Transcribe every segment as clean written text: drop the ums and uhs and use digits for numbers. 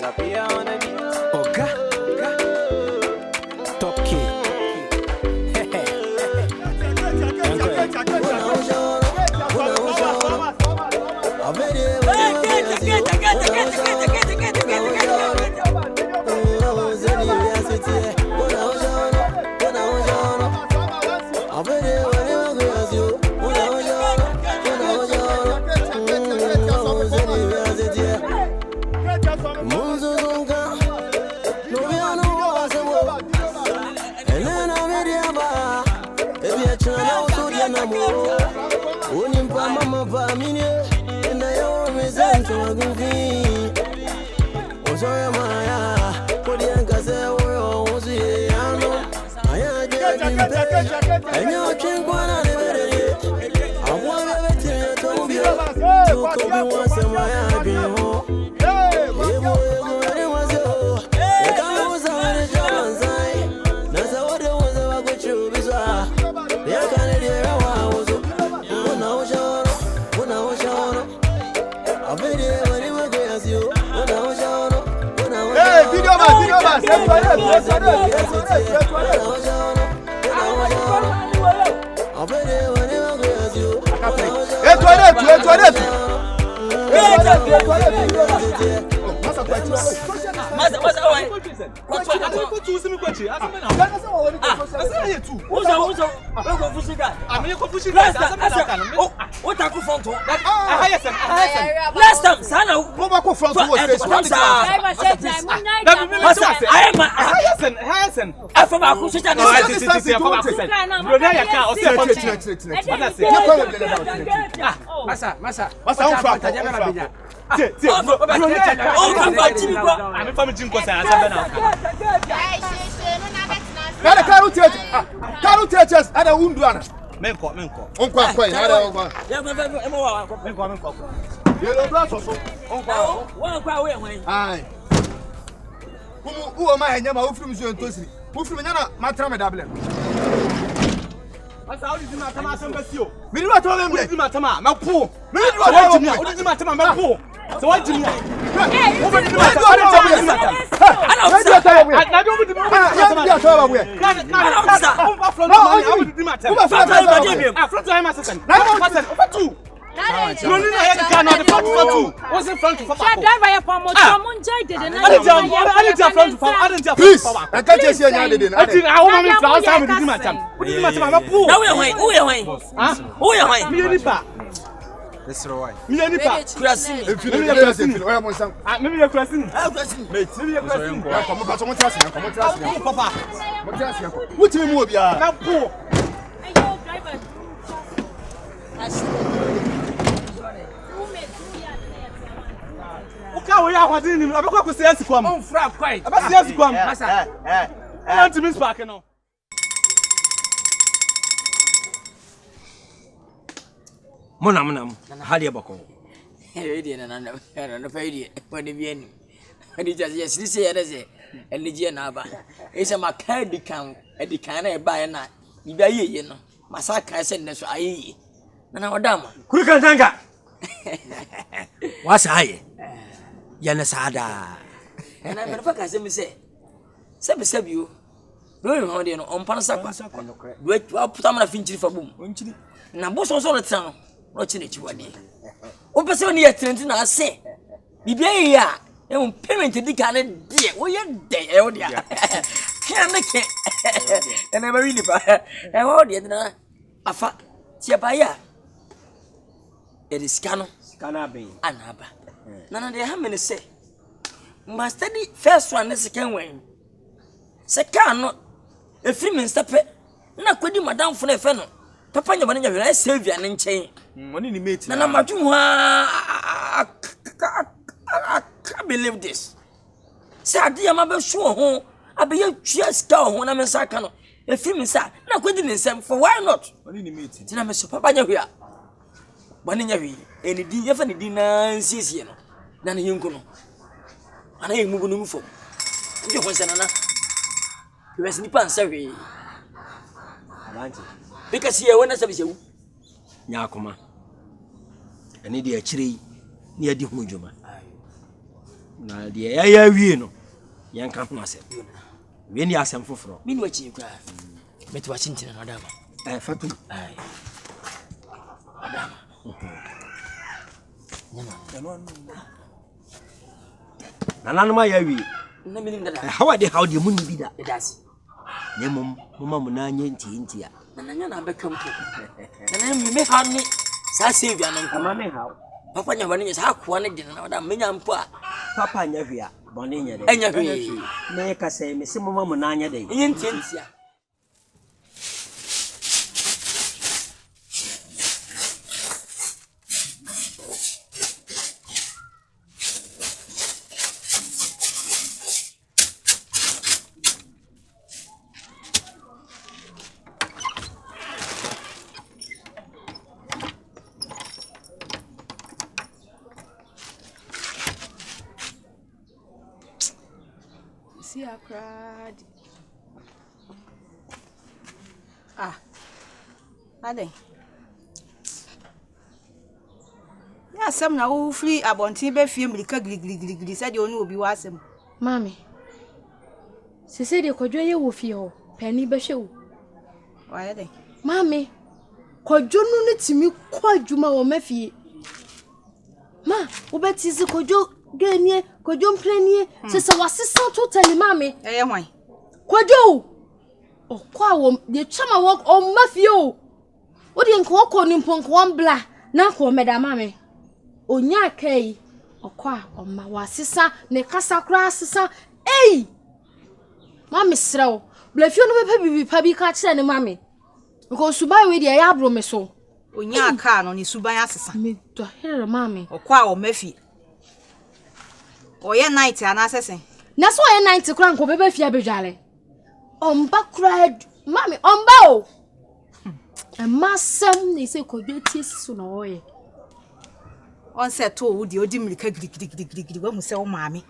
Oga, top key. Who am I? Who from you and Tosi? Who from Yana? Matrame Double. What's how did you not come out and bless you? We do not tell them what you matter, my poor. We do not matter, my poor. So what do you mean? That's right. Me any pa. Krasini. If you dey krasini, oya mo san. Me be krasini. Krasini. Mate, me be krasini. Come on, come on, come papa. Mo trust you. What me mu obi a? Na po. Ayo driver. O ka wo ya hwadin ni, abekwa ko say asikwam. On fra kwai. Aba say asikwam. Masa. Anti miss park no. Monam hali abako Edi na na faidi pone bieni ani just yes this year say elije na aba ese maka edikan na e ba na ibi ayeye no masaka ese ne so ayeye na odama kuri kan tanga wasa haye yana sada na me fa ka se mi se sebio no no de no ompan sakwa do aputa mana finchiri fa bum onchiri na bo so no tran no chine chiwade o pese oni yetrenti na ase bibia yi a e payment dika na de wo ye de e wo dia ya make e na bari ni ba e wo de na afa tie ba ya e de skano ben anaba na de ha me se ma study first one na second one second no e free me stepe na kwedi madam fo na fe no papa nya bana nya hwe save ya ne nchen Money ni mate. Na madwum ha I believe this. Say ade am be so ho abeya twa ska ho na me saka no e fi me sa na kwedi ne nsem for why not? Money ni mate. Tina me so papa nya hwe a bana nya hwe eni din ye fa ne din na nsiesie no na ne yenku no ana ye mu bu no mu fo nje ko nsa na wes ni pan sa hwe abanti because ye wona sabi sewu nyakoma ene de akire ni adi hu djuma Na de ya wie no. Yan ka ho asem. We ni asem foforo. Me no achi kra. Meto wa chintina na adama. Fatu. Ai. Adama. Nananuma ya wie. Na minim dada. How de munni bida. Das. Ne mama muna nye ntia. Nananya na bekam ko. Nananya me ha ni sa save ya nan Ama me ha. Papa nya bani nya sa akwa ne de na wada menya mpo a. Papa nya hwea. Bone nya de. Enya hwea. Me ka say me se mama muna nya de. Yen tientia. I cried. Ade. Ya sam na wo free abontin be fie mlika gligligligli said you obi wasem. Mami. Sese de Kwadwo ye wo fie ho. Pani be hwe wo. Why ade? Mami. Kwadwo no ne timi kwa adwuma wo mafie. Ma, wo beti se Kwadwo ganie, Kwadwo mprenie, sese wasesa totally mami. Hwan? Kwadwo. Okwa wo de chama wo o mafie o. Wo de nko ko ni mponko mbla na ko meda mami. Onya kai okwa oma wasesa ne kasa kra sesa. Ei! Mami srew. Blafio no be bibi pa bi ka kire ne mami. Nko suban we de ya abro me so. Onya aka no ni suban asesa. Me do here mami. Okwa o mafie. Oye night anasese. Na so oye night kra nko be fia bedwale. Omba kra mami omba o. Amasam ni se Kwadwo tiesu na oye. On set to wo de odi mlika gligligligli wa mu se wo maame.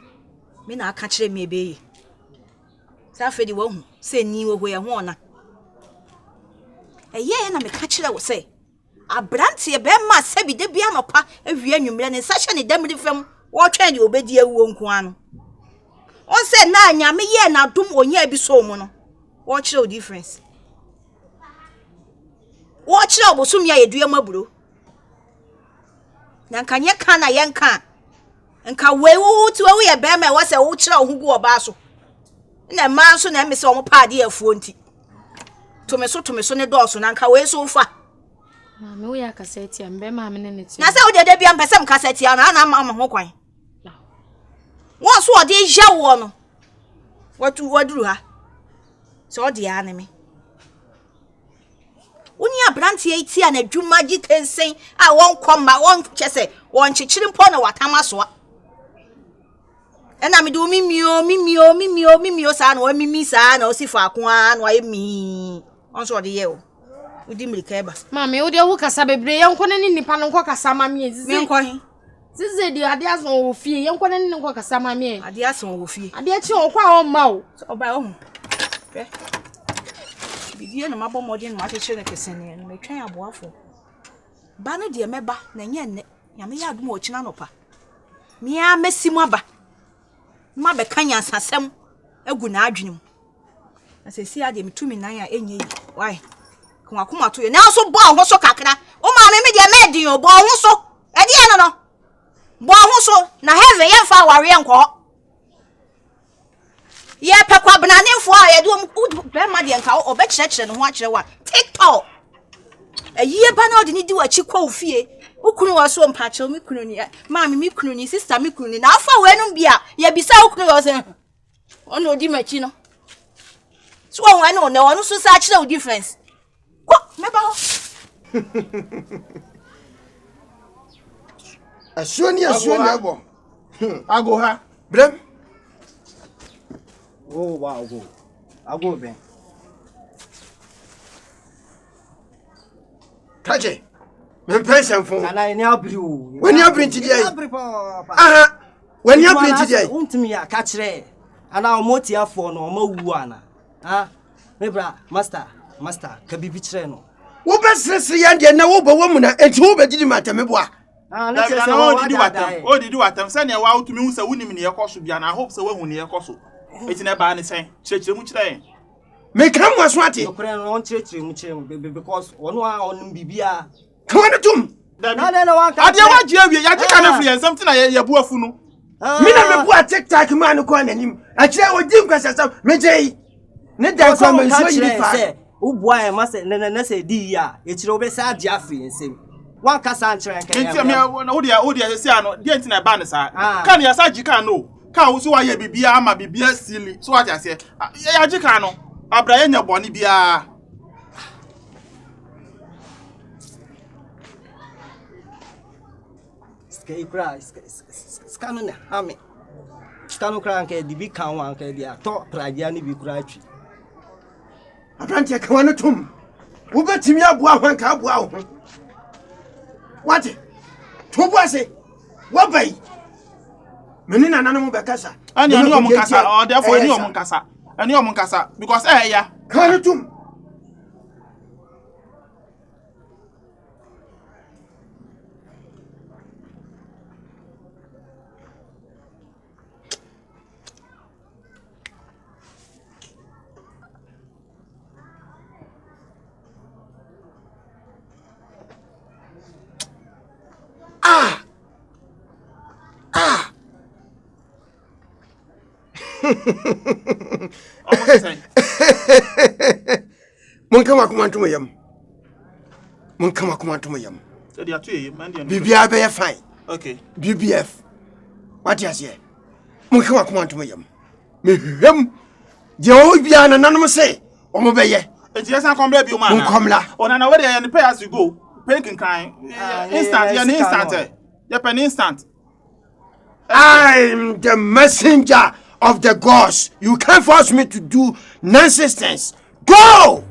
Me na aka kire me ebe yi. Sa fe di wo hu se ni wo ho ye ho na. Eye na me ka kire wo se. Abrante e be ma se bi de bia nopa awie anwumre ne sa hye ne damri fam wo twen de obedi awuo nko ano. On se na anyame ye na dum onya bi so mu no. Wo kire o difference. Wo kire obosum ya yedua maburo. Na nkanye ka na yenka. Nka wewu ti wewu ye be ma wo se wo kire wo gu oba so. Na ma so na me se wo paade afuo nti. To me so ne dɔɔso na nka we so fa. Mami wo ya kaseti ambe mami ne neti. Na se wo de bia mpese m kaseti na na ma ho kwan. Wo so ode hia wo no. Waduru ha. So ode ya ne me. Woni abrante yi ti na dwuma gi tensen a won kwama won kyese won chichiri mpo na watama so. Ena me do mimio sa na o mimi sa na o si fa ko a na o mi. On so ode ye o. Udi mlika eba. Mami wo de wo kasa bebre yenko ne nipa no kasa mami ezizi. Me nko hin. Zizi de ade aso wo fie yenko ne nko kasa mami. Ade aso wo fie. Ade achi wo kwa o ma o. Oba o hu. Hwe. Bidie na mabɔ modern ma hwehwe ne kesene no metwan aboafo. Ba no de meba na nye nne. Nyame ya adum o kina nopa. Mia mesimu aba. Ma be kanya sasem egu na adwenem. Na sesi ade metumi nan a enye yi. Why? Kwa kuma to ye. Na so bo ho so kakra. O ma me de medin o bo ho so. E de no. Bo ho so na heaven ye fa ware enko. Ye pe kwa bananefo a ye do be ma de enka o be kyerɛkyerɛ no ho akyerɛ wa. TikTok. Ye ba na odi ni di wa chi kwa ofie. Ukunu wa so mpa kyerɛ mi kunu ni. Ma me kunu ni sister mi kunu ni. Na afa we no bia ye bisa ukunu yo se. Ono odi machi no. So won no na won so sa kyerɛ o difference. Ko me ba ho. Asuani abo. Ago ha. Brem. Oh wow go. Ago ben. Kaje. Me pension fo. Ana ni abri o. When you abri ntidi ai. Abri pa. Aha. When you abri ntidi ai. Untimi ya ka kire. Ana omoti afo no mawu ana. Ha? Me bra master ka bibi kire no. Wo besrese ya de na wo bo wo mu na enti wo begidi matame boa. let's say what did you at them? Send your wow to me, so winning your cost be, and I hope so when you cost. It's in a bad saying, church, which day. Make come was what it because one on Bibia. Come on, Tom. I can't free and something I hear Buafuno. Mina me boa TikTok man ko ananim. A kire wo dim kwasasa me jei. Ne da kwa me so yi fa. Wo boa e ma se na se di ya. E kire wo be sa dia free nsem. Wan kasa ankyere nkan ya. Nti me wo dia se ano, dia nti na ba ne sa. Kan ya sa jika no. Kan wo so wa ye bibia ama bibia sili. So what ya se. Ya jika no. Abra ye nya boni bia. Scanner, Ame. Scano crank, the big can one, the top Pradiani be cratchy. A branch ya kawana tum. Wo betimi aboa hwan ka aboa ho. What? To boa se. Wo bai. Meni na nanu mo bekasa. Ani omo kasa, or therefore ani omo kasa. Ani omo kasa because ya. Kawana tum. Mon kama kuma ntuma yam. Mon kama kuma ntuma yam. So they are two man. BBF be fine. Okay. BBF. What you say? Mon kama kuma ntuma yam. Me hwem. Je o bia na nanom say, o mo be ye. Enti yesa komla bi o ma na. Mon komla. Ona na we dey and pay as you go. Pay kan instant, ya instant. Ya pen instant. I'm the messenger of the gods. You can't force me to do nonsense. Go!